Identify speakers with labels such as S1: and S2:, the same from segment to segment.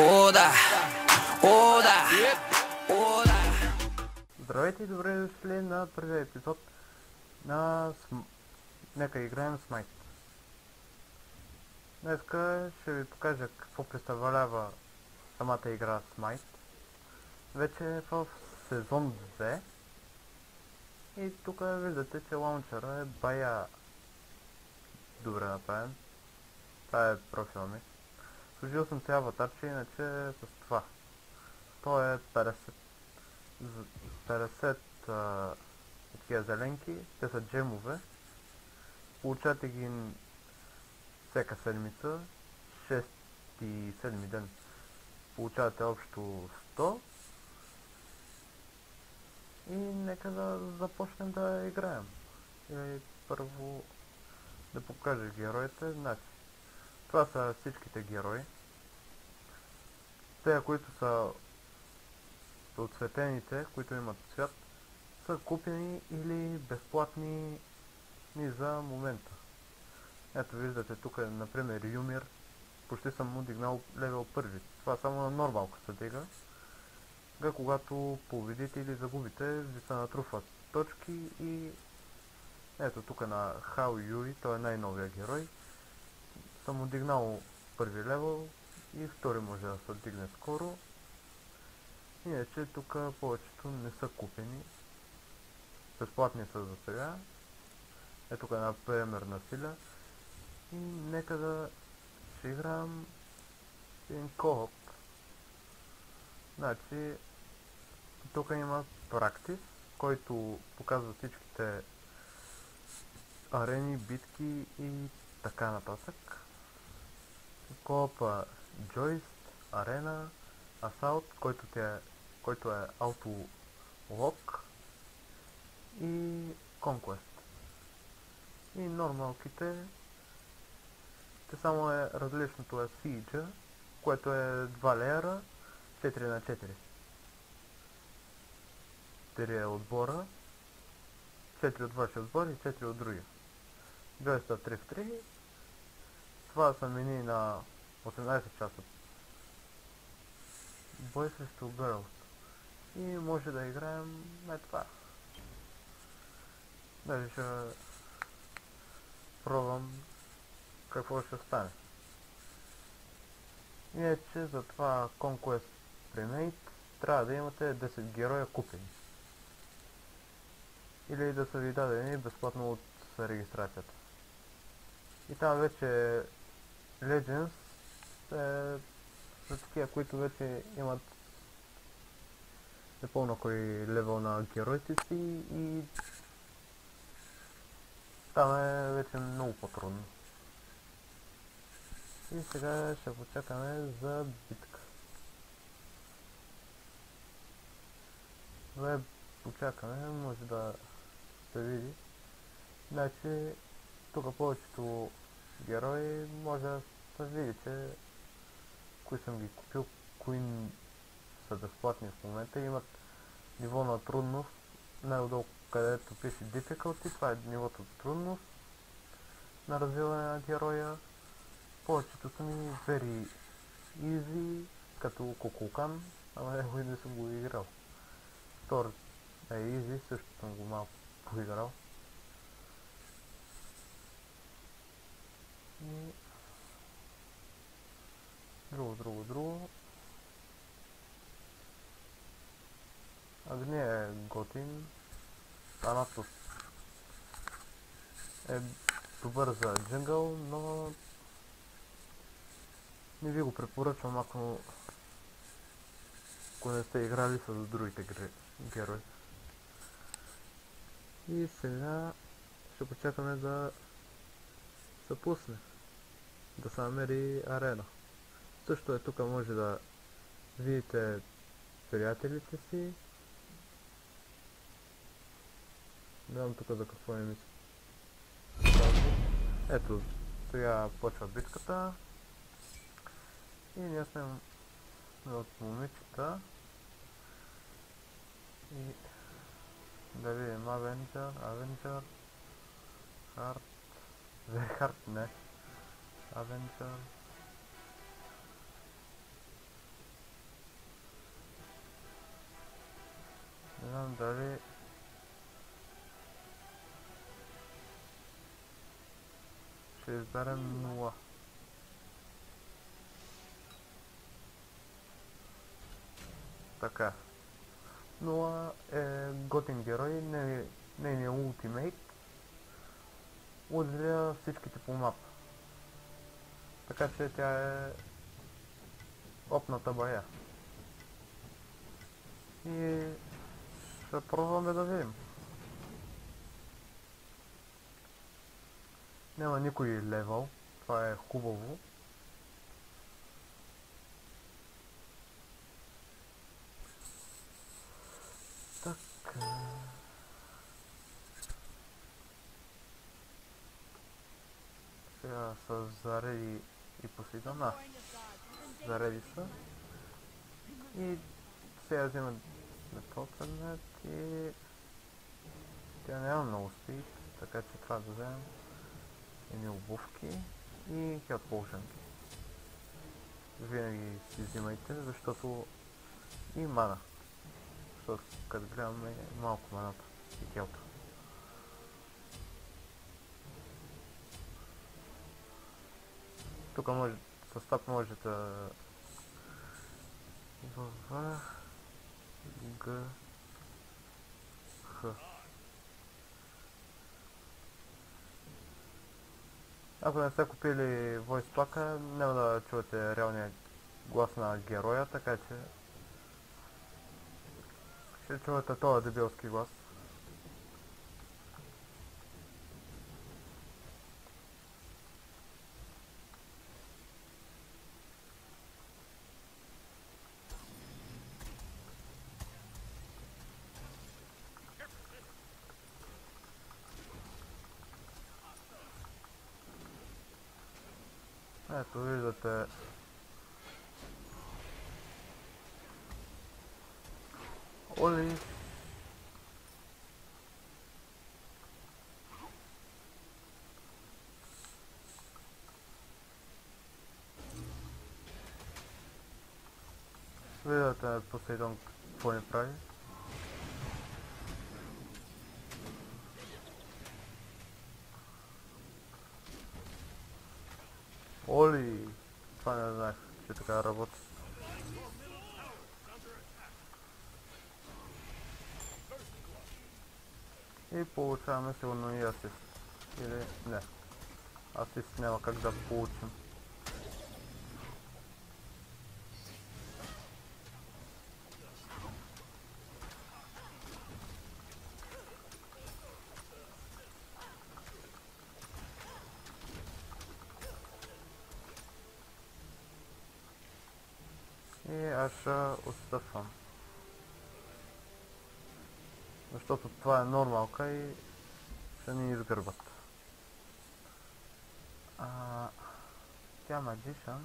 S1: О, да! О, да! О, да!
S2: Здравейте и добре дошли на първия епизод на Нека играем Smite. Днеска ще ви покажа какво представлява самата игра Smite. Вече е в сезон 2 и тук виждате, че лаунчера е бая добре направен. Това е профила ми. Служил съм си аватарче, иначе с това. То е 50 такива зеленки, те са джемове. Получате ги всяка седмица, 6 и 7 ден. Получавате общо 100. И нека да започнем да играем. И първо да покажа героите. Значи, това са всичките герои. Те, които са отцветените, които имат цвят, са купени или безплатни за момента. Ето виждате тук, например, Юмир. Почти съм му дигнал левел първи. Това само на нормалка се дига. Когато победите или загубите, ви се натрупват точки и ето тук на Хао Юи, той е най-новия герой. Съм му дигнал първи левел и втори може да се дигне скоро. Иначе тук повечето не са купени. Безплатни са за сега. Ето тук една пример на Силя. И нека да ще играем един кооп. Значи, тук има практис, който показва всичките арени, битки и така нататък. Коопа Joist, Арена, Assault, който е Auto-Lock и Conquest. И нормалките, те само е различното е Siege, което е 2 леера, 4 на 4. 4 е отбора, 4 от вашия отбор и 4 от другия. 200 3 в 3. Това са мини на 18 часа. Бой срещу Girls. И може да играем на това. Даже ще пробвам какво ще стане. Иначе за това Conquest Primate трябва да имате 10 героя купени. Или да са ви дадени безплатно от регистрацията. И там вече Legends е за такива, които вече имат непълно кой левел на героите си и там е вече много по-трудно. И сега ще почакаме за битка. Да почакаме, може да се види. Значи, тук повечето герои може да се види, че кои съм ги купил, кои са безплатни в момента. Имат ниво на трудност, най-отдолу където пише Difficulty, това е нивото на трудност на развиване на героя. Повечето са ми very easy, като Кукулкан, ама него и не съм го играл. Втор е easy, също съм го малко поиграл. И друго. Агни е готин. Танатос е добър за джунгъл, но не ви го препоръчвам, ако не сте играли с другите герои. И сега ще почакаме да се пусне, да се намери арена. Също е тук, може да видите приятелите си. Не знам тук за какво е мисля. Ето, сега почва битката. И ние сме от момичета. И да видим Avenger, Heart, не. Avenger. Дали... Ще изберем 0. Така. 0 е готин герой, нейният ултимейт удря всичките по мапа. Така че тя е опната бая. И ще пробваме да видим. Няма никой левел, това е хубаво. Така. Сега са зареди и Посейдона. Зареди са. И сега взимат този предмет и тя няма много спид, така че трябва да вземем едни обувки и хелт полшенки. Винаги си взимайте, защото и мана. Защото като гледаме малко маната и хелта. Тук може, с тап може да В, Г, Х. Ако не сте купили Voice Pack, няма да чувате реалния глас на героя, така че ще чувате този дебилски глас. Ето виждате Оли. Виждате Посейдон какво ни прави. Оли! Това не знаех, че така работи. И получаваме сигурно и асист. Или не. Асист няма как да получим. И аз ще отстъпвам. Защото това е нормалка и ще ни изгърбат. Тя Magician.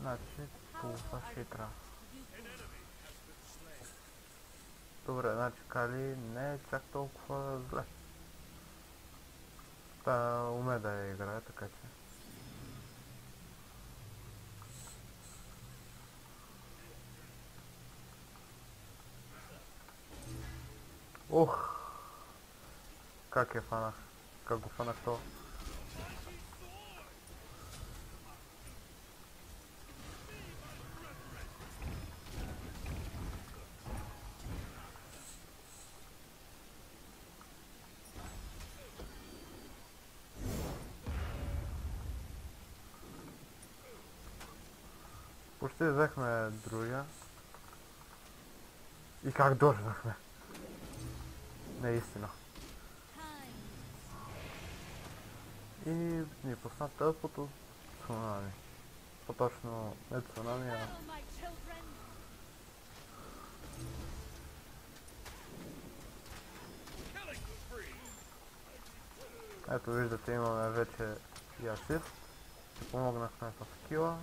S2: Значи това ще трябва. Добре, значи Кали не е чак толкова зле. Та уме да я играе, така че. Ох! Как я фанах? Как го фанах то? Почти взехме другия. И как дождахме? Наистина. И ни пусна тъпото цунами. По-точно не цунами, а... Ето виждате, имаме вече и асист. Ще помогнахме с кила.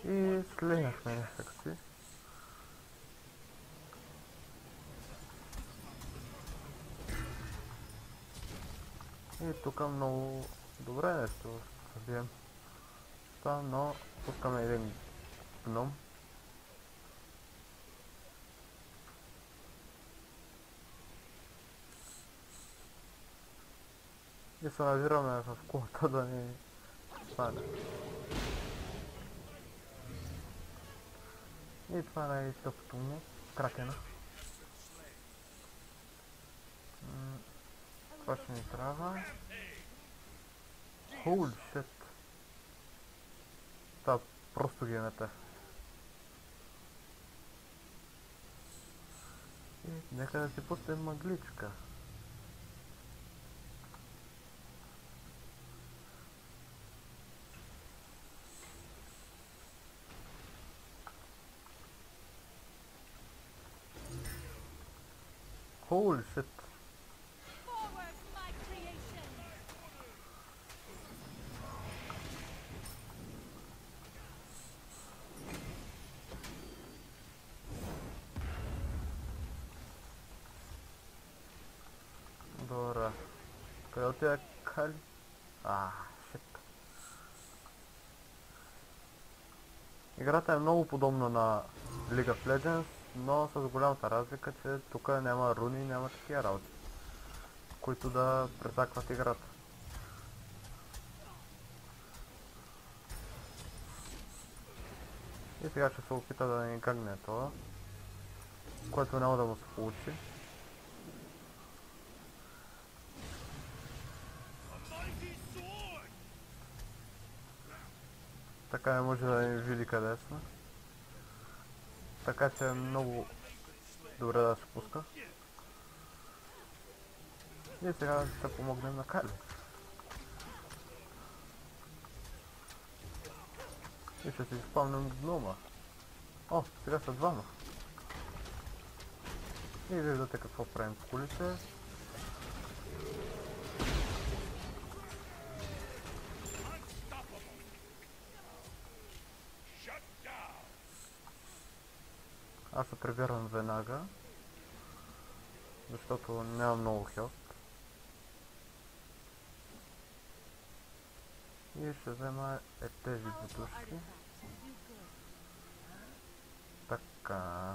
S2: И слинахме някак си. тук много добре нещо събием. Но пускаме един гном. И се навираме в кулата да ни стане. И това е най-тъпото му, кракена. Това ще ни трябва. Holy shit. Та просто ги мете. И нека да си пуснем мъгличка. Holy shit. Добре. Къде отида Кали? Шит. Играта е много подобна на League of Legends, но с голямата разлика, че тук няма руни и няма такива работи, които да прецакват играта. И сега ще се опита да ни гагне това, което няма да му се получи. Така не може да ни види къде сме. Така че е много добре да се пуска. И сега ще помогнем на Кали. И ще си спомням гнома. О, сега са двама. И виждате какво правим в колите. Аз се прибирам веднага, защото няма много хелп. И ще взема тези бутушки. Така.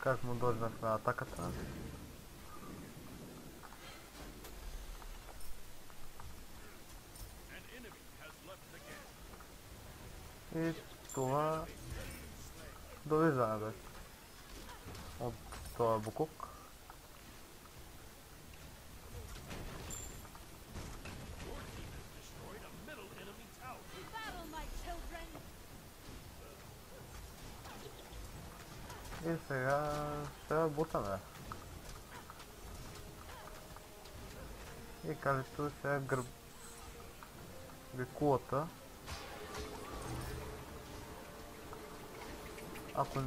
S2: Как му дождахме атаката. И това довиждане бе. От това букук. И сега ще бутаме. И Калито ще гърби кулата. Ако...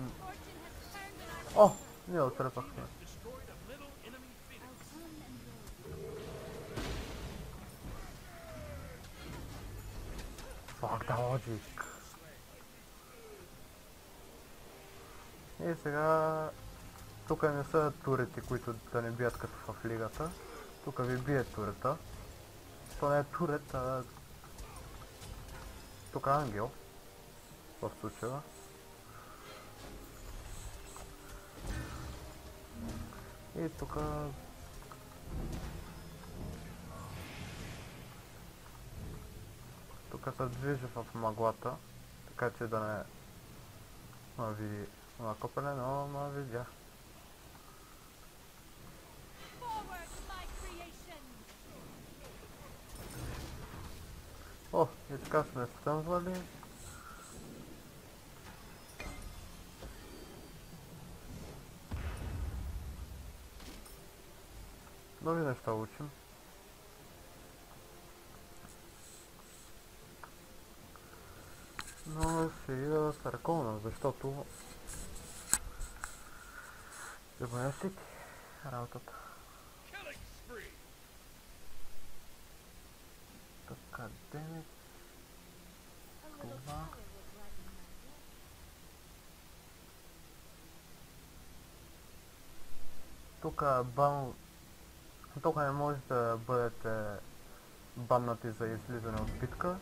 S2: О! Ние отрепахме. Fuck the logic. И сега... Тук не са турети, които да не бият като в лигата. Тук ви бие турета. То не е турет, а... Тук е ангел. В случая. И тук... Тук се движи в мъглата, така че да не ви накопане, но ма видя. О, и така сме стъмвали. Нови неща учим. Но ще ида да се ръковна, защото ще го не щити работата. Така, демет. Това. Тук тук не може да бъдете баннати за излизане от битка.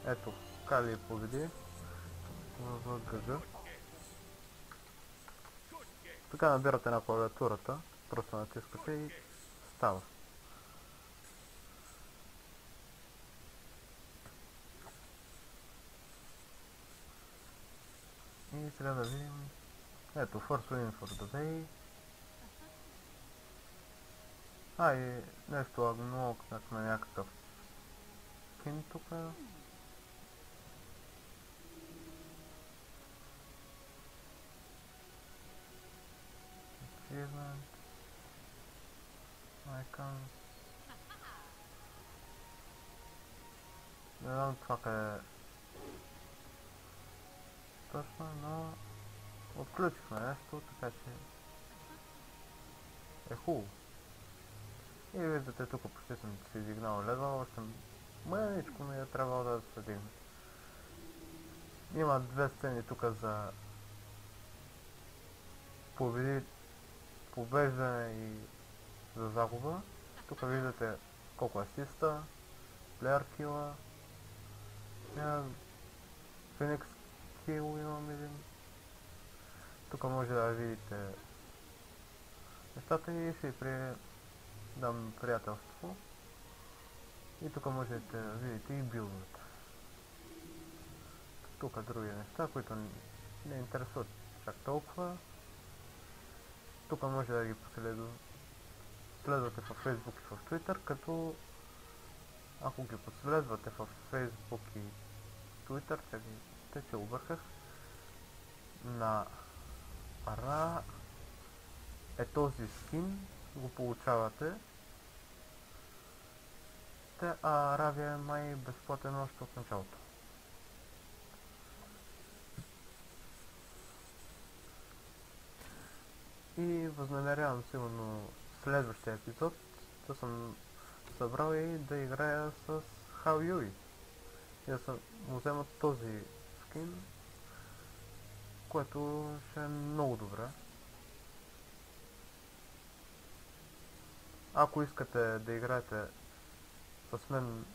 S2: Ето, Кали победи в ГГ. Така набирате на клавиатурата, просто натискате и става. И сега да видим. Ето, First Win for the Day. И нещо агнокнах на някакъв скин тука. Achievement. Icons. Не знам това къде е точно, но отключихме нещо, така че е хубаво. И виждате, тук почти съм си дигнал левел, още мъничко ми е трябвало да се дигне. Има две сцени тук за побеждане и за загуба. Тук виждате колко асиста, плеер кила, Феникс кил имам един. Тук може да видите нещата и ще дам приятелство. И тук можете да видите и билдовете. Тук други неща, които не интересуват чак толкова. Тук може да ги следвате във Facebook и в Twitter, като ако ги последвате в Facebook и Twitter, че обърках, на Ара е този скин, го получавате. А Аравия е май безплатен още от началото. И възнамерявам сигурно следващия епизод да съм събрал и да играя с Хау Юи. И да съм му взема този скин, което ще е много добре. Ако искате да играете с мен,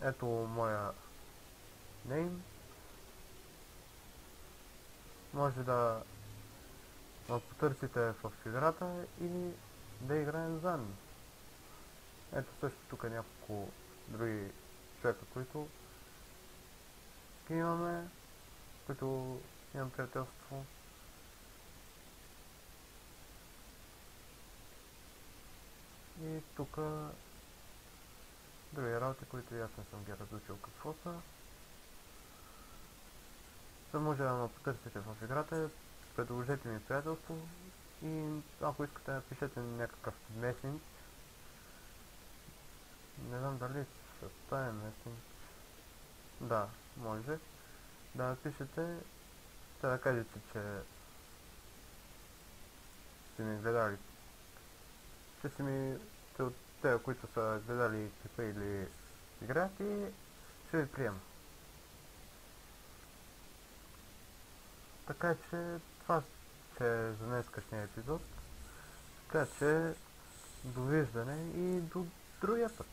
S2: ето моя нейм, може да ме потърсите в играта и да играем заедно. Ето също тук няколко други човека, които имаме, които имам приятелство. И тук други работи, които аз не съм ги разучил какво са. Може да ме потърсите в играта, предложете ми приятелство и ако искате напишете някакъв месенч. Не знам дали ще стане месенч. Да, може. Да напишете, да кажете, че сте ми гледали. Че си ми от тези, които са гледали клипа или играят и ще ви приема. Така че това ще е за днескашния епизод. Така че довиждане и до другия път.